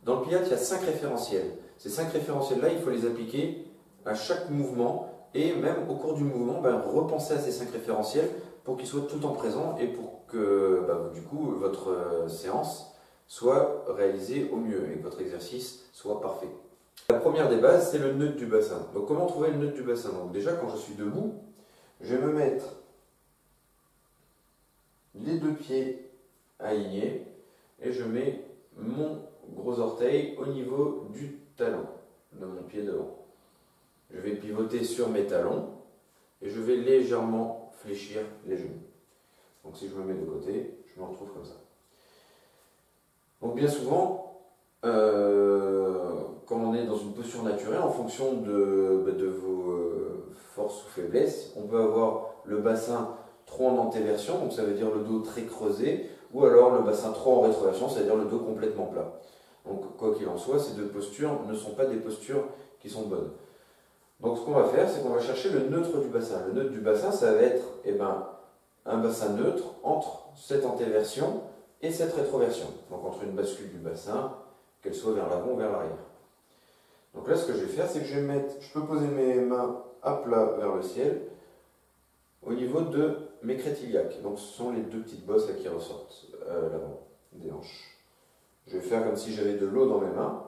Dans le Pilates, il y a 5 référentiels. Ces 5 référentiels-là, il faut les appliquer à chaque mouvement et même au cours du mouvement, repenser à ces 5 référentiels pour qu'ils soient tout le temps présents et pour que du coup, votre séance soit réalisée au mieux et que votre exercice soit parfait. La première des bases, c'est le neutre du bassin. Donc comment trouver le neutre du bassin? Donc déjà, quand je suis debout, je vais me mettre les 2 pieds alignés et je mets mon gros orteil au niveau du talon de mon pied devant. Je vais pivoter sur mes talons et je vais légèrement fléchir les genoux. Donc si je me mets de côté, je me retrouve comme ça. Donc bien souvent, quand on est dans une posture naturelle, en fonction de vos forces ou faiblesses, on peut avoir le bassin trop en antéversion, donc ça veut dire le dos très creusé, ou alors le bassin trop en rétroversion, c'est-à-dire le dos complètement plat. Donc quoi qu'il en soit, ces 2 postures ne sont pas des postures qui sont bonnes. Donc ce qu'on va faire, c'est qu'on va chercher le neutre du bassin. Le neutre du bassin, ça va être un bassin neutre entre cette antéversion et cette rétroversion. Donc entre une bascule du bassin, qu'elle soit vers l'avant ou vers l'arrière. Donc là, ce que je vais faire, c'est que je peux poser mes mains à plat vers le ciel au niveau de mes crêtes iliaques. Donc ce sont les 2 petites bosses là qui ressortent l'avant des hanches. Je vais faire comme si j'avais de l'eau dans mes mains.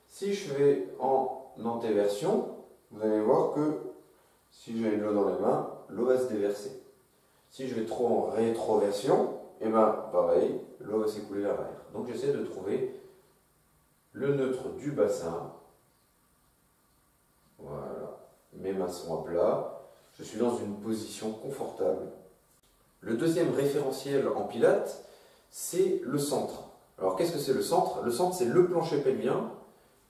Si je vais en antéversion, vous allez voir que si j'ai de l'eau dans les mains, l'eau va se déverser. Si je vais trop en rétroversion, pareil, l'eau va s'écouler vers l'arrière. Donc j'essaie de trouver le neutre du bassin. Voilà, mes mains sont à plat. Je suis dans une position confortable. Le deuxième référentiel en pilates, c'est le centre. Alors qu'est-ce que c'est le centre? Le centre, c'est le plancher pelvien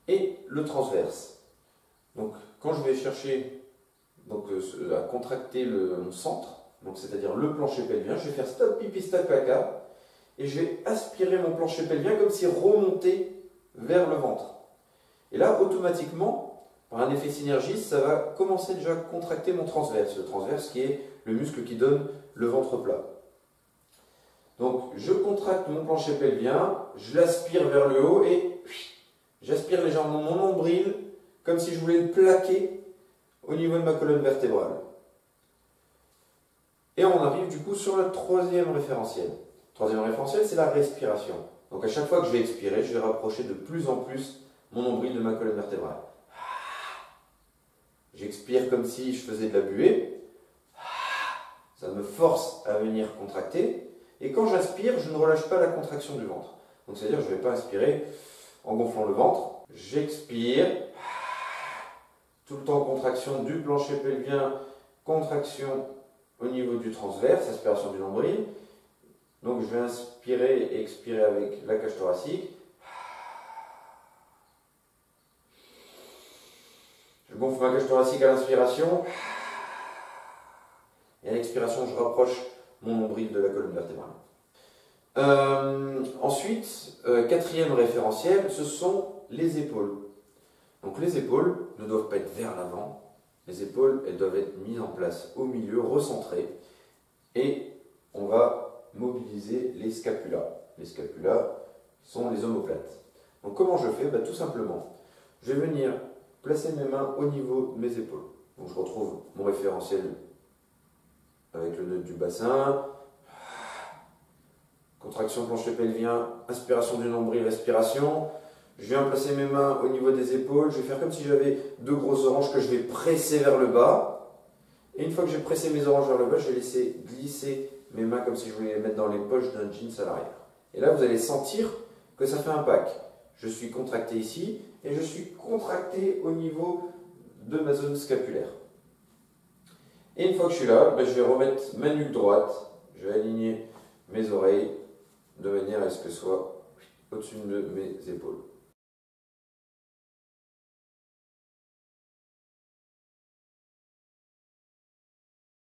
et le transverse. Donc quand je vais chercher à contracter mon centre, c'est-à-dire le plancher pelvien, je vais faire stop pipi stop caca et je vais aspirer mon plancher pelvien comme s'il remontait vers le ventre. Et là, automatiquement, par un effet synergiste, ça va commencer déjà à contracter mon transverse. Le transverse qui est le muscle qui donne le ventre plat. Donc je contracte mon plancher pelvien, je l'aspire vers le haut et j'aspire légèrement mon nombril comme si je voulais le plaquer au niveau de ma colonne vertébrale. Et on arrive du coup sur le troisième référentiel. Le troisième référentiel, c'est la respiration. Donc à chaque fois que je vais expirer, je vais rapprocher de plus en plus mon nombril de ma colonne vertébrale. J'expire comme si je faisais de la buée. Ça me force à venir contracter. Et quand j'aspire, je ne relâche pas la contraction du ventre. Donc c'est-à-dire que je ne vais pas inspirer en gonflant le ventre. J'expire. Tout le temps contraction du plancher pelvien, contraction au niveau du transverse, aspiration du nombril. Donc je vais inspirer et expirer avec la cage thoracique. Je gonfle ma cage thoracique à l'inspiration. Et à l'expiration, je rapproche mon nombril de la colonne vertébrale. Ensuite, quatrième référentiel, ce sont les épaules. Donc les épaules ne doivent pas être vers l'avant. Les épaules, elles doivent être mises en place au milieu, recentrées. Et on va mobiliser les scapulas. Les scapulas sont les omoplates. Donc comment je fais? Tout simplement, je vais venir placer mes mains au niveau de mes épaules. Donc je retrouve mon référentiel avec le neutre du bassin. Contraction plancher pelvien, inspiration du nombril, respiration. Je viens placer mes mains au niveau des épaules. Je vais faire comme si j'avais 2 grosses oranges que je vais presser vers le bas. Et une fois que j'ai pressé mes oranges vers le bas, je vais laisser glisser mes mains comme si je voulais les mettre dans les poches d'un jeans à l'arrière. Et là, vous allez sentir que ça fait un pack. Je suis contracté ici et je suis contracté au niveau de ma zone scapulaire. Et une fois que je suis là, je vais remettre ma nuque droite. Je vais aligner mes oreilles de manière à ce que ce soit au-dessus de mes épaules.